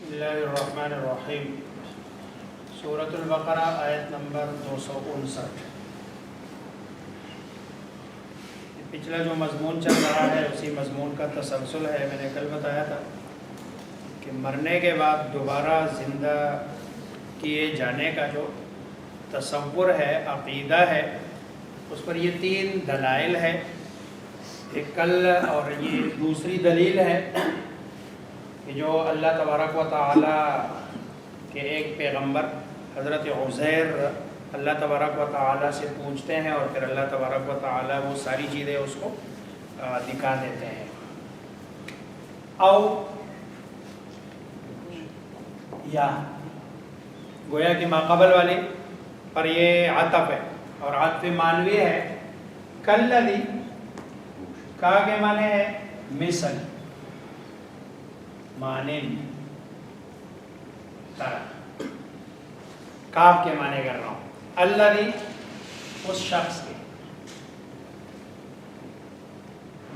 بسم اللہ الرحمن الرحیم سورۃ البقرہ آیت نمبر 259۔ پچھلا جو مضمون چل رہا ہے اسی مضمون کا تسلسل ہے۔ میں نے کل بتایا تھا کہ مرنے کے بعد دوبارہ زندہ کیے جانے کا جو تصور ہے، عقیدہ ہے، اس پر یہ 3 دلائل ہے۔ ایک کل اور یہ دوسری دلیل ہے کہ جو اللہ تبارک و تعالی کے ایک پیغمبر حضرت عزیر اللہ تبارک و تعالی سے پوچھتے ہیں اور پھر اللہ تبارک و تعالی وہ ساری چیزیں اس کو دکھا دیتے ہیں۔ او یا گویا کہ ماقبل والی پر یہ عطف ہے اور عطف معنوی ہے۔ کلذی کا کے معنی ہے مثل، مانند، طرح۔ کاف کے معنی کر رہا ہوں۔ الذی اس شخص کے،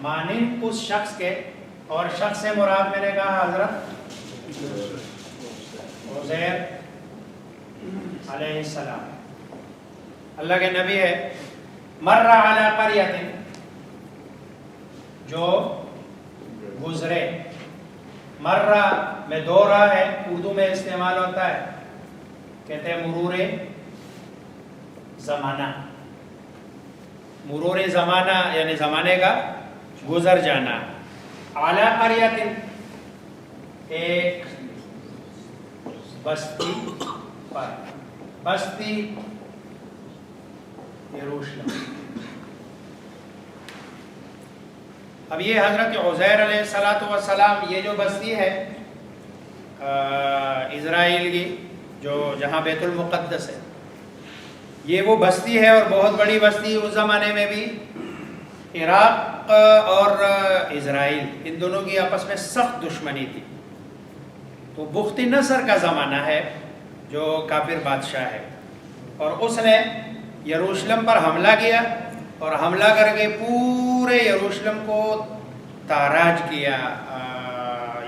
مانند اس شخص کے، اور شخص سے مراد میں نے کہا حضرت عزیر علیہ السلام، اللہ کے نبی ہے۔ مر علی قریۃ، جو گزرے، مرہ میں دو راہ ہے، اردو میں استعمال ہوتا ہے، کہتے ہیں مرور زمانہ۔ مرور زمانہ یعنی زمانے کا گزر جانا۔ اعلی قریۃ ایک بستی پر، بستی یروشلم۔ اب یہ حضرت عزیر علیہ السلام یہ جو بستی ہے اسرائیل کی، جو جہاں بیت المقدس ہے، یہ وہ بستی ہے اور بہت بڑی بستی۔ اس زمانے میں بھی عراق اور اسرائیل ان دونوں کی آپس میں سخت دشمنی تھی۔ تو بخت نصر کا زمانہ ہے جو کافر بادشاہ ہے، اور اس نے یروشلم پر حملہ کیا اور حملہ کر کے پورے یروشلم کو تاراج کیا،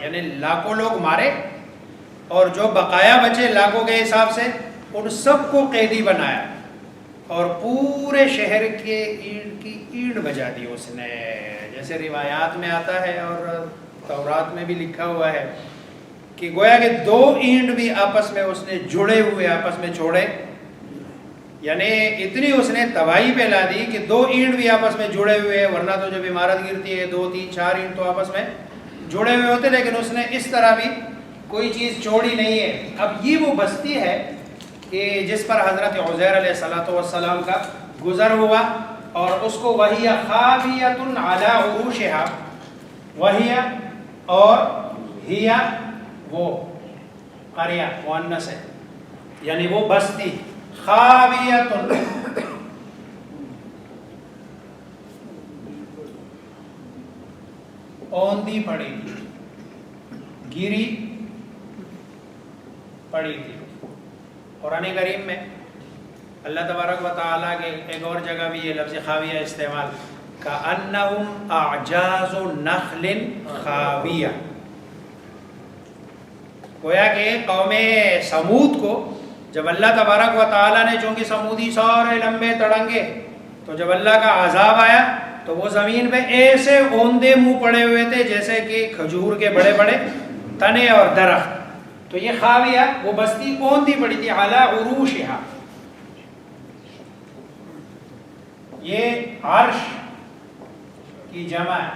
یعنی لاکھوں لوگ مارے، اور جو بقایا بچے لاکھوں کے حساب سے ان سب کو قیدی بنایا، اور پورے شہر کے اینٹ کی اینٹ بجا دی اس نے، جیسے روایات میں آتا ہے اور تورات میں بھی لکھا ہوا ہے کہ گویا کہ 2 اینٹ بھی آپس میں اس نے جڑے ہوئے آپس میں چھوڑے، یعنی اتنی اس نے تباہی پھیلا دی کہ 2 اینٹ بھی آپس میں جڑے ہوئے ہیں، ورنہ تو جب عمارت گرتی ہے 2 3 4 اینٹ تو آپس میں جڑے ہوئے ہوتے، لیکن اس نے اس طرح بھی کوئی چیز چھوڑی نہیں ہے۔ اب یہ وہ بستی ہے کہ جس پر حضرت عزیر علیہ السلام کا گزر ہوا، اور اس کو وہی خاویۃ علی عروشہا، وہی اور ہی وہ قریہ مؤنث ہے، یعنی وہ بستی خاویۃ اوندھی پڑی تھی، گری پڑی تھی۔ قرآن کریم میں اللہ تبارک و تعالیٰ کے ایک اور جگہ بھی یہ لفظ خاویہ استعمال، کأنہم اعجاز نخل خاویہ، گویا کہ قوم سمود کو جب اللہ تبارک و تعالیٰ نے، چونکہ سمودی سارے لمبے تڑنگے، تو جب اللہ کا عذاب آیا تو وہ زمین پہ ایسے اوندے منہ پڑے ہوئے تھے جیسے کہ کھجور کے بڑے بڑے تنے اور درخت۔ تو یہ خاویہ وہ بستی اوندھی پڑی تھی، علی عروشہا، یہ عرش کی جمع ہے،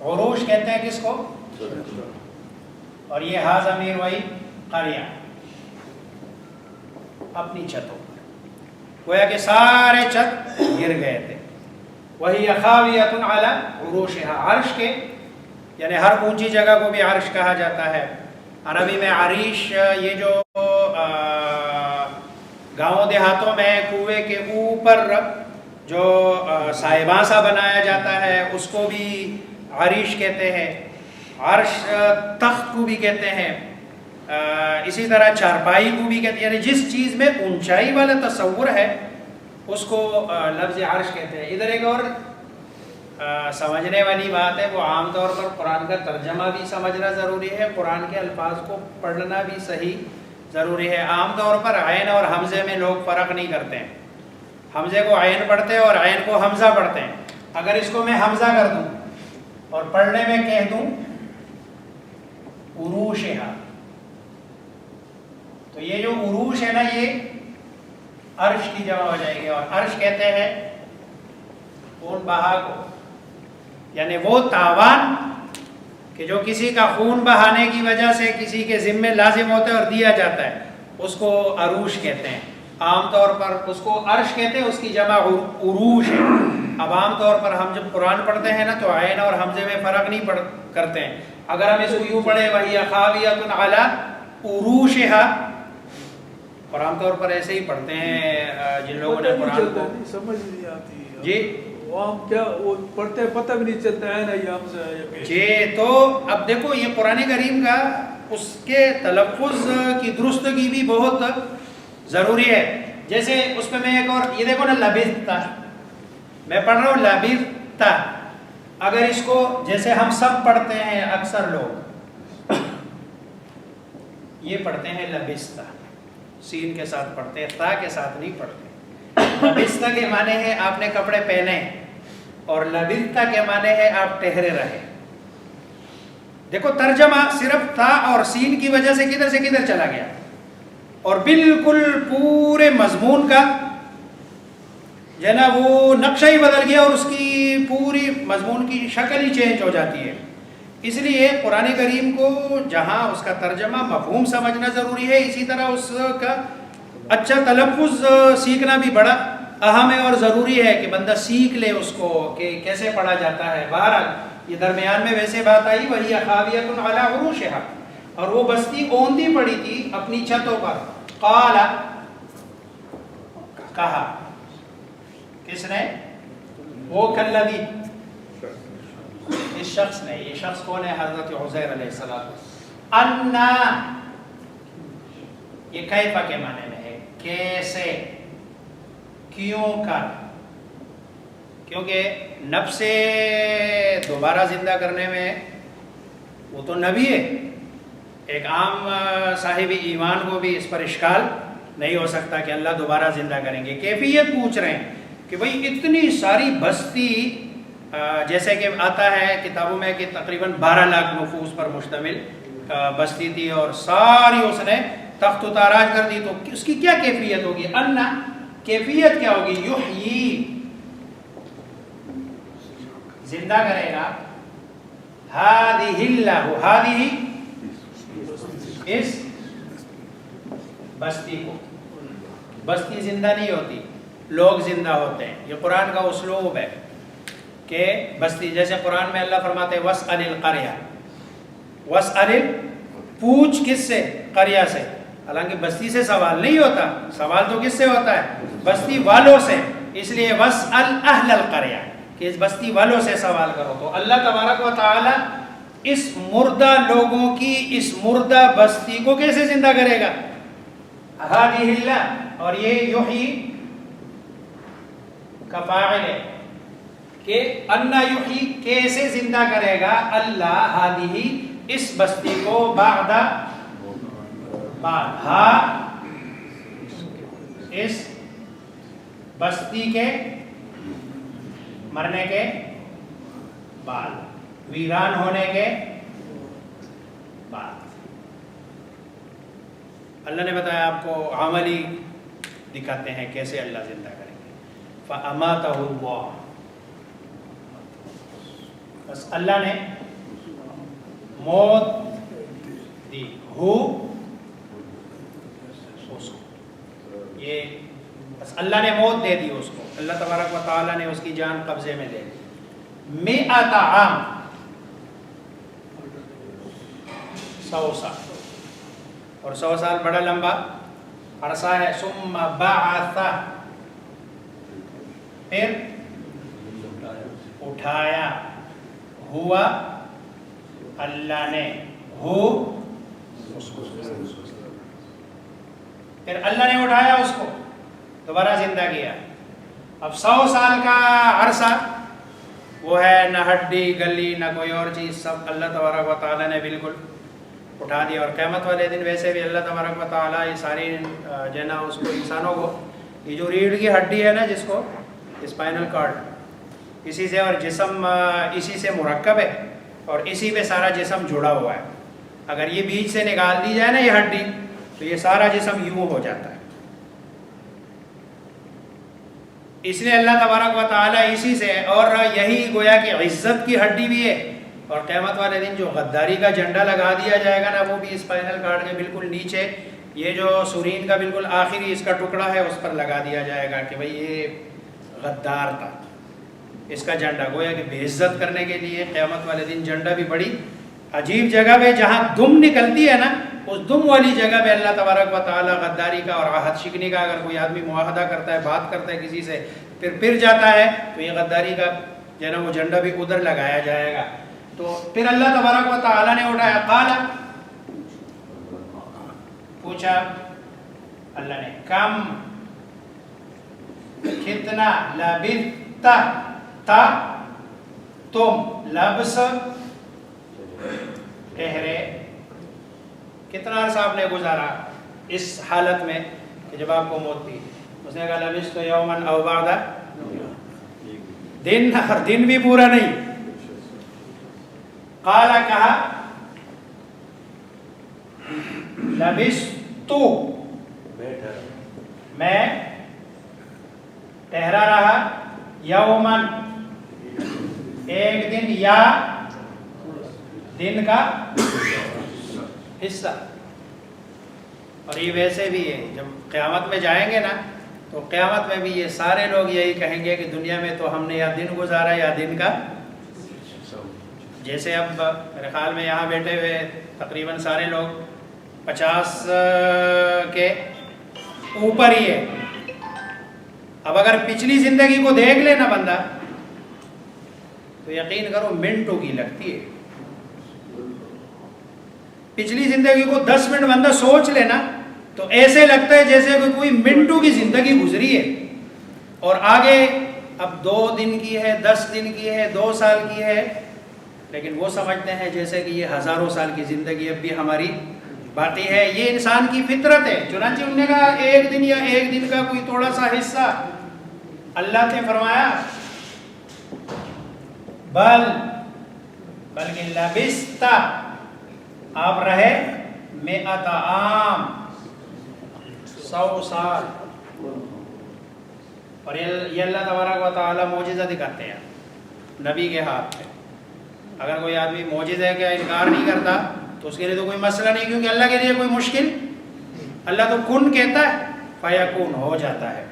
عروش کہتے ہیں کس کو، اور یہ ہا ضمیر وہی قریہ، اپنی چھتوں پر، گویا کہ سارے چھت گر گئے تھے۔ وہی خاویۃ علی عروشہا، عرش کے یعنی ہر اونچی جگہ کو بھی عرش کہا جاتا ہے۔ عربی میں عریش یہ جو گاؤں دیہاتوں میں کنویں کے اوپر جو صاحباں سا بنایا جاتا ہے اس کو بھی عریش کہتے ہیں، عرش تخت کو بھی کہتے ہیں، اسی طرح چارپائی کو بھی کہتے ہیں، یعنی جس چیز میں اونچائی والا تصور ہے اس کو لفظ عرش کہتے ہیں۔ ادھر ایک اور سمجھنے والی بات ہے وہ عام طور پر قرآن کا ترجمہ بھی سمجھنا ضروری ہے، قرآن کے الفاظ کو پڑھنا بھی صحیح ضروری ہے۔ عام طور پر عین اور حمزے میں لوگ فرق نہیں کرتے ہیں، حمزے کو عین پڑھتے ہیں اور عین کو حمزہ پڑھتے ہیں۔ اگر اس کو میں حمزہ کر دوں اور پڑھنے میں کہہ دوں عروشہا، تو یہ جو عروش ہے نا یہ عرش کی جمع ہو جائے گی، اور عرش کہتے ہیں خون بہا کو، یعنی وہ تاوان کہ جو کسی کا خون بہانے کی وجہ سے کسی کے ذمے لازم ہوتا ہے اور دیا جاتا ہے، اس کو عروش کہتے ہیں۔ عام طور پر اس کو عرش کہتے ہیں، اس کی جمع عروش ہے۔ اب عام طور پر ہم جب قرآن پڑھتے ہیں نا تو عین اور حمزے میں فرق نہیں کرتے ہیں۔ اگر ہم اس کو یوں پڑھیں وَهِيَ خَاوِيَةٌ عَلَىٰ عُرُوشِهَا، اور عام طور پر ایسے ہی پڑھتے ہیں جن لوگوں نے قرآن کو سمجھ نہیں آتی جی ہم کیا وہ پڑھتے ہیں پتہ بھی نہیں چلتا ہے نا یہ حمزہ ہے یا پیش۔ جی تو اب دیکھو یہ قرآن کریم کا اس کے تلفظ کی درستگی بھی بہت ضروری ہے۔ جیسے اس پہ میں ایک اور یہ دیکھو نا لبثتا، میں پڑھ رہا ہوں لبثتا، اگر اس کو جیسے ہم سب پڑھتے ہیں اکثر لوگ یہ پڑھتے ہیں لبثتا، سین کے ساتھ پڑھتے ہیں، تا کے ساتھ نہیں پڑھتے۔ لبثتا کے معنی ہے آپ نے کپڑے پہنے، اور لبثتا کے معنی ہے آپ ٹھہرے رہے۔ دیکھو ترجمہ صرف تا اور سین کی وجہ سے کدھر سے کدھر چلا گیا، اور بالکل پورے مضمون کا جو ہے نا وہ نقشہ ہی بدل گیا، اور اس کی پوری مضمون کی شکل ہی چینج ہو جاتی ہے۔ اس لیے قرآن کریم کو جہاں اس کا ترجمہ مفہوم سمجھنا ضروری ہے، اسی طرح اس کا اچھا تلفظ سیکھنا بھی بڑا اہم ہے اور ضروری ہے کہ بندہ سیکھ لے اس کو کہ کیسے پڑھا جاتا ہے۔ بہرحال یہ درمیان میں ویسے بات آئی وَهِيَ خَاوِيَةٌ عَلَىٰ عُرُوشِهَا، اور وہ بستی اوندھی پڑی تھی اپنی چھتوں پر۔ قال کہا، کس نے؟ وہ کلذی، اس شخص نے۔ یہ شخص کون ہے؟ حضرت عزیر علیہ السلام۔ انا، یہ کیفا کے معنی میں ہے، کیسے، کیوں کر، کیونکہ نفس دوبارہ زندہ کرنے میں وہ تو نبی ہے، ایک عام صاحب ایمان کو بھی اس پر اشکال نہیں ہو سکتا کہ اللہ دوبارہ زندہ کریں گے۔ کیفیت پوچھ رہے ہیں کہ بھئی اتنی ساری بستی، جیسے کہ آتا ہے کتابوں میں کہ تقریباً 12 لاکھ نفوس پر مشتمل بستی تھی، اور ساری اس نے تخت و تاراج کر دی، تو اس کی کیا کیفیت ہوگی؟ انا، کیفیت کیا ہوگی؟ یحیی، زندہ کرے گا، ہادہ اللہ، ہادہ اس بستی کو۔ بستی زندہ نہیں ہوتی، لوگ زندہ ہوتے ہیں۔ یہ قرآن کا اسلوب ہے کہ بستی، جیسے قرآن میں اللہ فرماتے ہیں وَاسْأَلِ الْقَرْيَةَ، وَاسْأَلِ، پوچھ کس سے؟ قریہ سے۔ حالانکہ بستی سے سوال نہیں ہوتا، سوال تو کس سے ہوتا ہے؟ بستی والوں سے۔ اس لیے وَاسْأَلْ أَهْلَ الْقَرْيَةِ، کہ اس بستی والوں سے سوال کرو۔ تو اللہ تبارک و تعالی اس مردہ لوگوں کی اس مردہ بستی کو کیسے زندہ کرے گا؟ ہادہ اللہ، اور یہ یحیی کا فاعل ہے کہ انا یحیی، کیسے زندہ کرے گا اللہ ہادہ اس بستی کو، بعد ہا، اس بستی کے مرنے کے بعد، ویران ہونے کے بعد۔ اللہ نے بتایا آپ کو عملی دکھاتے ہیں کیسے اللہ زندہ کریں گے۔ فَأَمَاتَهُ اللَّهُ، بس اللہ نے موت دی، ہو اس کو، یہ بس اللہ نے موت دے دی اس کو، اللہ تبارک و تعالیٰ نے اس کی جان قبضے میں لے لی۔ 100 عام، 100 سال، اور 100 سال بڑا لمبا عرصہ ہے۔ ثم بعث، پھر اٹھایا، ہوا اللہ نے، ہو اس کو، پھر اللہ نے اٹھایا اس کو، دوبارہ زندہ کیا۔ اب 100 سال کا عرصہ وہ ہے نہ ہڈی گلی نہ کوئی اور چیز، سب اللہ تبارک و تعالیٰ نے بالکل اٹھا دیا. اور قیامت والے دن ویسے بھی اللہ تبارک و تعالیٰ یہ ساری جو ہے نا اس کو انسانوں کو یہ جو ریڑھ کی ہڈی ہے نا جس کو اسپائنل کارڈ، اسی سے اور جسم اسی سے مرکب ہے اور اسی پہ سارا جسم جڑا ہوا ہے. اگر یہ بیچ سے نکال دی جائے نا یہ ہڈی تو یہ سارا جسم یوں ہو جاتا ہے. اس لیے اللہ تبارک و تعالیٰ اسی سے، اور یہی گویا کہ عزت کی ہڈی بھی ہے. اور قیامت والے دن جو غداری کا جھنڈا لگا دیا جائے گا نا وہ بھی اسپائنل کارڈ کے بالکل نیچے، یہ جو سورین کا بالکل آخری اس کا ٹکڑا ہے اس پر لگا دیا جائے گا کہ بھئی یہ غدار تھا. اس کا جھنڈا گویا کہ بے عزت کرنے کے لیے قیامت والے دن جھنڈا بھی بڑی عجیب جگہ پہ جہاں دم نکلتی ہے نا اس دم والی جگہ پہ اللہ تبارک و تعالیٰ غداری کا اور عہد شکنی کا، اگر کوئی آدمی معاہدہ کرتا ہے بات کرتا ہے کسی سے پھر جاتا ہے تو یہ غداری کا جو ہے نا وہ جھنڈا بھی ادھر لگایا جائے گا. تو پھر اللہ تبارک و تعالیٰ نے اٹھایا، قال پوچھا اللہ نے، کم کتنا، لبثت تا تم، لبس ٹھہرے، کتنا عرصہ آپ نے گزارا اس حالت میں کہ جب آپ کو موت تھی. اس نے کہا لبثت یوما او بعد دن، ہر دن بھی پورا نہیں. قال کہا لبثت میں ٹھہرا رہا، یومن ایک دن، یا دن کا حصہ. اور یہ ویسے بھی ہے جب قیامت میں جائیں گے نا تو قیامت میں بھی یہ سارے لوگ یہی کہیں گے کہ دنیا میں تو ہم نے یا دن گزارا یا دن کا. جیسے اب میرے خیال میں یہاں بیٹھے ہوئے تقریباً سارے لوگ 50 کے اوپر ہی ہے. اب اگر پچھلی زندگی کو دیکھ لے نا بندہ تو یقین کرو منٹوں کی لگتی ہے. پچھلی زندگی کو 10 منٹ بندہ سوچ لینا تو ایسے لگتا ہے جیسے کوئی منٹوں کی زندگی گزری ہے. اور آگے اب 2 دن کی ہے، 10 دن کی ہے، 2 سال کی ہے، لیکن وہ سمجھتے ہیں جیسے کہ یہ ہزاروں سال کی زندگی اب بھی ہماری باقی ہے. یہ انسان کی فطرت ہے. چنانچہ انہوں نے کہا ایک دن یا ایک دن کا کوئی تھوڑا سا حصہ. اللہ نے فرمایا بلکہ لبثت آپ رہے 100 عام، 100 سال. اور یہ اللہ تبارک و تعالیٰ معجزہ دکھاتے ہیں نبی کے ہاتھ میں. اگر کوئی آدمی معجزے کا انکار نہیں کرتا تو اس کے لیے تو کوئی مسئلہ نہیں، کیونکہ اللہ کے لیے کوئی مشکل، اللہ تو کن کہتا ہے فیکون ہو جاتا ہے.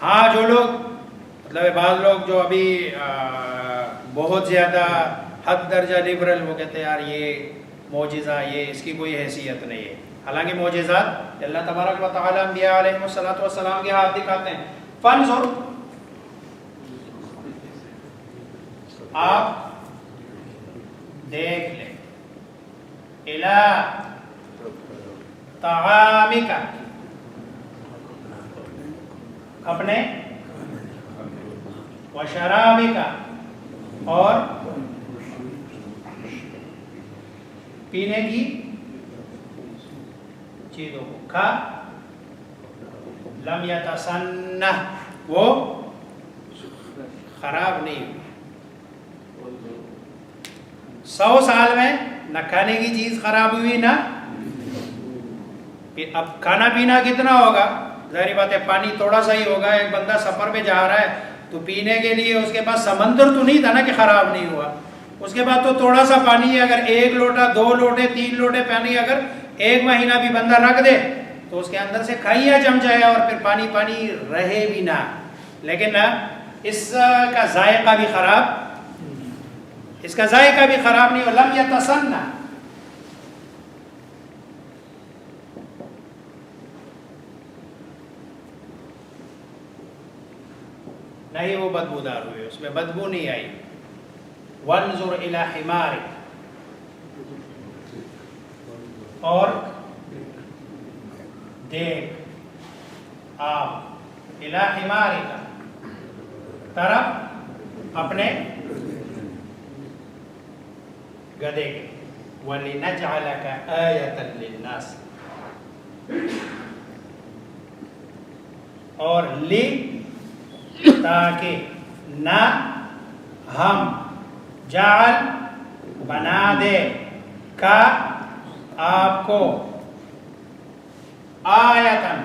ہاں جو لوگ مطلب بعض لوگ جو ابھی بہت زیادہ حد درجہ لبرل، وہ کہتے ہیں یار یہ معجزہ یہ اس کی کوئی حیثیت نہیں ہے. حالانکہ معجزات اللہ تبارک و تعالیٰ انبیاء علیہ السلام کے ہاتھ دکھاتے ہیں. فانظر آپ دیکھ لیں، الی طعامک اپنے، وشرابک اور پینے کی چیزوں کو، کھا، لم یتسنہ وہ خراب نہیں ہوئی. 100 سال میں نہ کھانے کی چیز خراب ہوئی نہ. اب کھانا پینا کتنا ہوگا؟ ظاہری بات ہے پانی تھوڑا سا ہی ہوگا. ایک بندہ سفر پہ جا رہا ہے تو پینے کے لیے اس کے پاس سمندر تو نہیں تھا نا کہ خراب نہیں ہوا. اس کے بعد تو تھوڑا سا پانی ہے، اگر 1 لوٹا 2 لوٹے 3 لوٹے پانی اگر 1 مہینہ بھی بندہ رکھ دے تو اس کے اندر سے کھائیا جم جائے اور پھر پانی رہے بھی نہ. لیکن اس کا ذائقہ بھی خراب، اس کا ذائقہ بھی خراب نہیں ہو. لم یتسنہ، نہیں وہ بدبودار ہوئے، اس میں بدبو نہیں آئی. وانظر الی حمارک، اور دیکھ آپ، الی حمارک طرف اپنے گدھے کے. وَلِنَجْعَلَكَ آیَةً لِلنَّاسِ, اور لی تاکہ, نہ ہم, جعل بنا دے, کا آپ کو, آیتن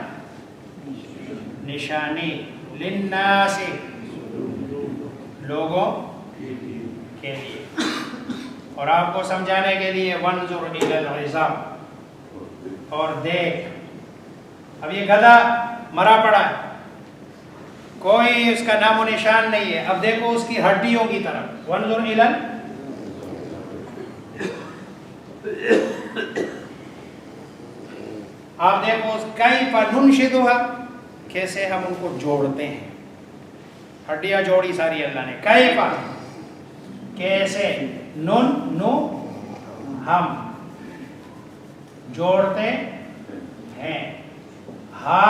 نشانی, للناس لوگوں کے لیے, اور آپ کو سمجھانے کے لیے. وانظر الی العظام, اور دیکھ. اب یہ گدھا مرا پڑا ہے, کوئی اس کا نام و نشان نہیں ہے. اب دیکھو اس کی ہڈیوں کی طرف. وانظر الی, آپ دیکھو کیف ننشدھا, کیسے ہم ان کو جوڑتے ہیں. ہڈیاں جوڑی ساری اللہ نے. کیف, کیسے, نن, نو, ہم جوڑتے ہیں. ہا,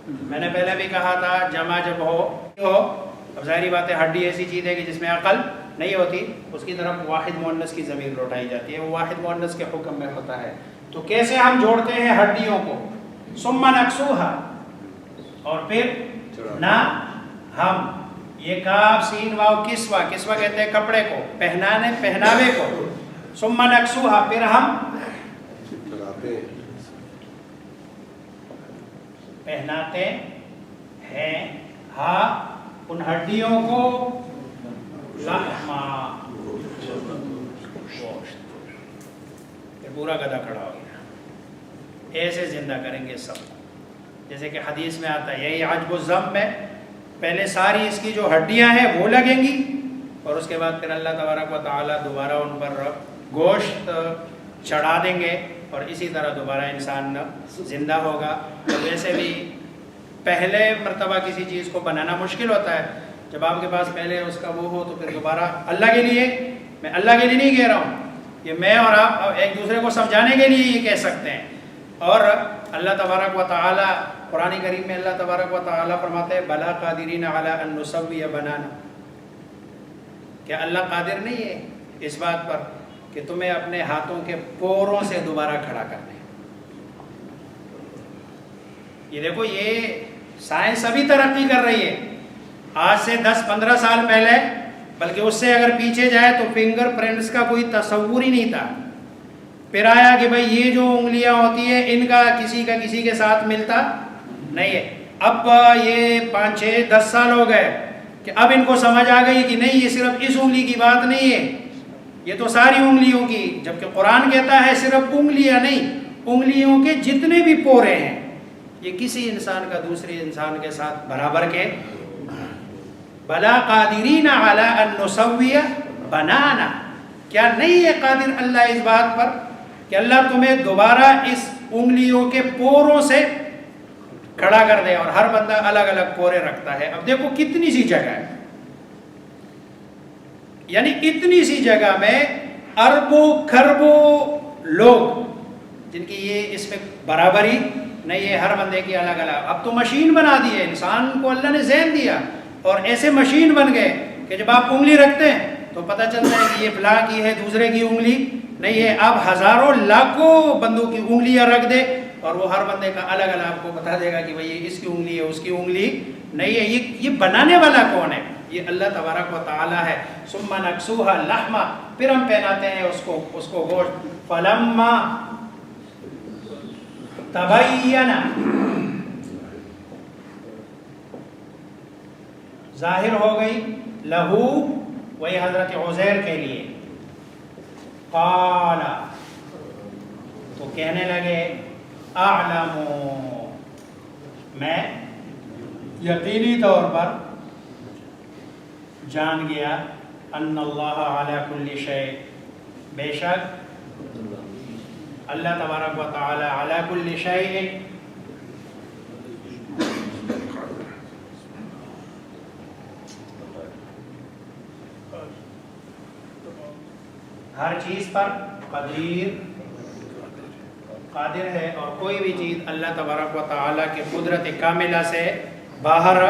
میں نے پہلے بھی کہا تھا جمع جب ہو, اب ظاہری بات ہے ہڈی ایسی چیز ہے کہ جس میں عقل نہیں ہوتی, اس کی طرف واحد مؤنث کی ضمیر لوٹائی جاتی ہے, وہ واحد مؤنث کے حکم میں ہوتا ہے. تو کیسے ہم جوڑتے ہیں ہڈیوں کو. ثم نکسوہا, اور پھر نہ ہم, یہ کاف سین واو کسوہ, کسوہ کہتے ہیں کپڑے کو, پہنانے, پہناوے کو. ثم نکسوہا, پھر ہم پہناتے ہیں, ہاں ان ہڈیوں کو, لحما, گوشت. پھر پورا گدھا کھڑا ہو گیا. ایسے زندہ کریں گے سب, جیسے کہ حدیث میں آتا ہے. یہی عجب الذم میں پہلے ساری اس کی جو ہڈیاں ہیں وہ لگیں گی, اور اس کے بعد پھر اللہ تبارک و تعالیٰ دوبارہ ان پر گوشت چڑھا دیں گے, اور اسی طرح دوبارہ انسان زندہ ہوگا. تو ویسے بھی پہلے مرتبہ کسی چیز کو بنانا مشکل ہوتا ہے. جب آپ کے پاس پہلے اس کا وہ ہو تو پھر دوبارہ اللہ کے لیے, میں اللہ کے لیے نہیں کہہ رہا ہوں, یہ میں اور آپ ایک دوسرے کو سمجھانے کے لیے یہ کہہ سکتے ہیں. اور اللہ تبارک و تعالیٰ قرآن کریم میں اللہ تبارک و تعالیٰ فرماتے ہیں بلا قادرین علی ان نسوی بنانا, کیا اللہ قادر نہیں ہے اس بات پر کہ تمہیں اپنے ہاتھوں کے پوروں سے دوبارہ کھڑا کر دیں. یہ دیکھو, یہ سائنس ابھی ترقی کر رہی ہے. آج سے 10-15 سال پہلے, بلکہ اس سے اگر پیچھے جائے تو فنگر پرنٹس کا کوئی تصور ہی نہیں تھا. پھر آیا کہ بھائی یہ جو انگلیاں ہوتی ہیں ان کا کسی کے ساتھ ملتا نہیں ہے. اب یہ 5-6-10 سال ہو گئے کہ اب ان کو سمجھ آ گئی کہ نہیں, یہ صرف اس انگلی کی بات نہیں ہے, یہ تو ساری انگلیوں کی. جبکہ قرآن کہتا ہے صرف انگلیاں نہیں, انگلیوں کے جتنے بھی پورے ہیں یہ کسی انسان کا دوسرے انسان کے ساتھ برابر کے. بلا قادرین علی ان نسوی بنانا, کیا نہیں ہے قادر اللہ اس بات پر کہ اللہ تمہیں دوبارہ اس انگلیوں کے پوروں سے کھڑا کر دے. اور ہر بندہ الگ الگ پورے رکھتا ہے. اب دیکھو کتنی سی جگہ ہے, یعنی اتنی سی جگہ میں اربوں کھربوں لوگ جن کی یہ اس میں برابری نہیں ہے, ہر بندے کی الگ الگ. اب تو مشین بنا دی ہے, انسان کو اللہ نے ذہن دیا اور ایسے مشین بن گئے کہ جب آپ انگلی رکھتے ہیں تو پتہ چلتا ہے کہ یہ فلاں کی ہے, دوسرے کی انگلی نہیں ہے. آپ ہزاروں لاکھوں بندوں کی انگلیاں رکھ دے اور وہ ہر بندے کا الگ الگ آپ کو بتا دے گا کہ بھئی یہ اس کی انگلی ہے, اس کی انگلی نہیں ہے. یہ بنانے والا کون ہے؟ یہ اللہ تبارک و تعالی ہے. ثم نکسوها لحما, پھر ہم پہناتے ہیں اس کو گوشت. فلما تبین, ظاہر ہو گئی, لہو, وہی حضرت عزیر کے لیے, قال, تو کہنے لگے, اعلم, میں یقینی طور پر جان گیا, ان اللہ علی کل شیء, بے شک اللہ تبارک و تعالی علی کل شیء, ہر چیز پر قادر ہے. اور کوئی بھی چیز اللہ تبارک و تعالی کے قدرت کاملہ سے باہر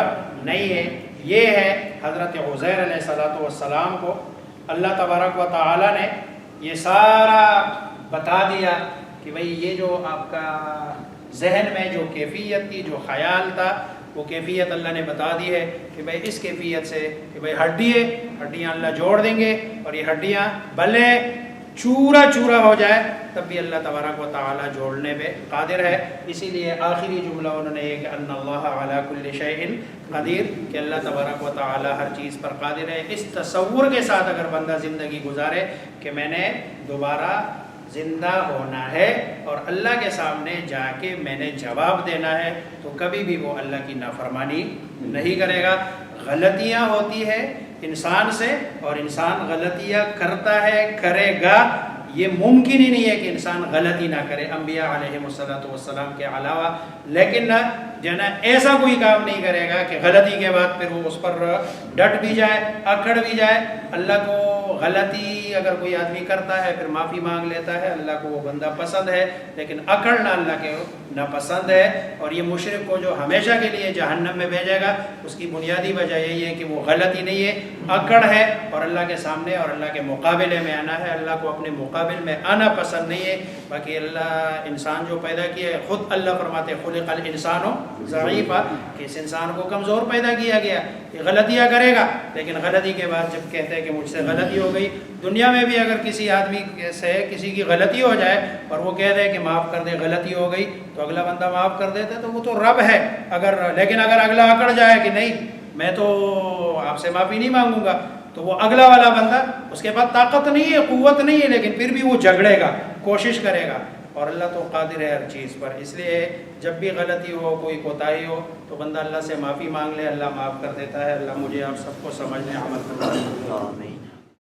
نہیں ہے. یہ ہے حضرت عزیر علیہ السلام کو اللہ تبارک و تعالی نے یہ سارا بتا دیا کہ بھئی یہ جو آپ کا ذہن میں جو کیفیت تھی، جو خیال تھا، وہ کیفیت اللہ نے بتا دی ہے کہ بھئی اس کیفیت سے کہ بھئی ہڈیاں اللہ جوڑ دیں گے، اور یہ ہڈیاں بھلے چورا چورا ہو جائے تب بھی اللہ تبارک و تعالی جوڑنے پہ قادر ہے۔ اسی لیے آخری جملہ انہوں نے یہ کہ ان اللہ علی کل شیء قدیر، کہ اللہ تبارک و تعالی ہر چیز پر قادر ہے۔ اس تصور کے ساتھ اگر بندہ زندگی گزارے کہ میں نے دوبارہ زندہ ہونا ہے اور اللہ کے سامنے جا کے میں نے جواب دینا ہے، تو کبھی بھی وہ اللہ کی نافرمانی نہیں کرے گا۔ غلطیاں ہوتی ہے انسان سے، اور انسان غلطیاں کرتا ہے، کرے گا، یہ ممکن ہی نہیں ہے کہ انسان غلطی نہ کرے انبیاء علیہم السلام کے علاوہ، لیکن جو ہے نا ایسا کوئی کام نہیں کرے گا کہ غلطی کے بعد پھر وہ اس پر ڈٹ بھی جائے، اکڑ بھی جائے۔ اللہ کو غلطی اگر کوئی آدمی کرتا ہے پھر معافی مانگ لیتا ہے، اللہ کو وہ بندہ پسند ہے، لیکن اکڑنا اللہ کے ناپسند ہے۔ اور یہ مشرک کو جو ہمیشہ کے لیے جہنم میں بھیجے گا، اس کی بنیادی وجہ یہی ہے کہ وہ غلطی نہیں ہے، اکڑ ہے، اور اللہ کے سامنے اور اللہ کے مقابلے میں آنا ہے۔ اللہ کو اپنے مقابل میں آنا پسند نہیں ہے۔ باقی اللہ انسان جو پیدا کیا ہے، خود اللہ فرماتے خلق الانسان ضعیفا، کہ اس انسان کو کمزور پیدا کیا گیا، یہ غلطیاں کرے گا، لیکن غلطی کے بعد جب کہتے ہیں کہ مجھ سے غلطی ہو گئی، دنیا میں بھی اگر کسی آدمی سے کسی کی غلطی ہو جائے اور وہ کہہ دے کہ معاف کر دے، غلطی ہو گئی، تو اگلا بندہ معاف کر دیتا تو وہ تو رب ہے۔ لیکن اگر اگلا اکڑ جائے کہ نہیں میں تو آپ سے معافی نہیں مانگوں گا، تو وہ اگلا والا بندہ، اس کے پاس طاقت نہیں ہے، قوت نہیں ہے، لیکن پھر بھی وہ جھگڑے گا، کوشش کرے گا، اور اللہ تو قادر ہے ہر چیز پر۔ اس لیے جب بھی غلطی ہو، کوئی کوتاہی ہو، تو بندہ اللہ سے معافی مانگ لے، اللہ معاف کر دیتا ہے۔ اللہ مجھے آپ سب کو سمجھنے عمل کرنا۔ آمین۔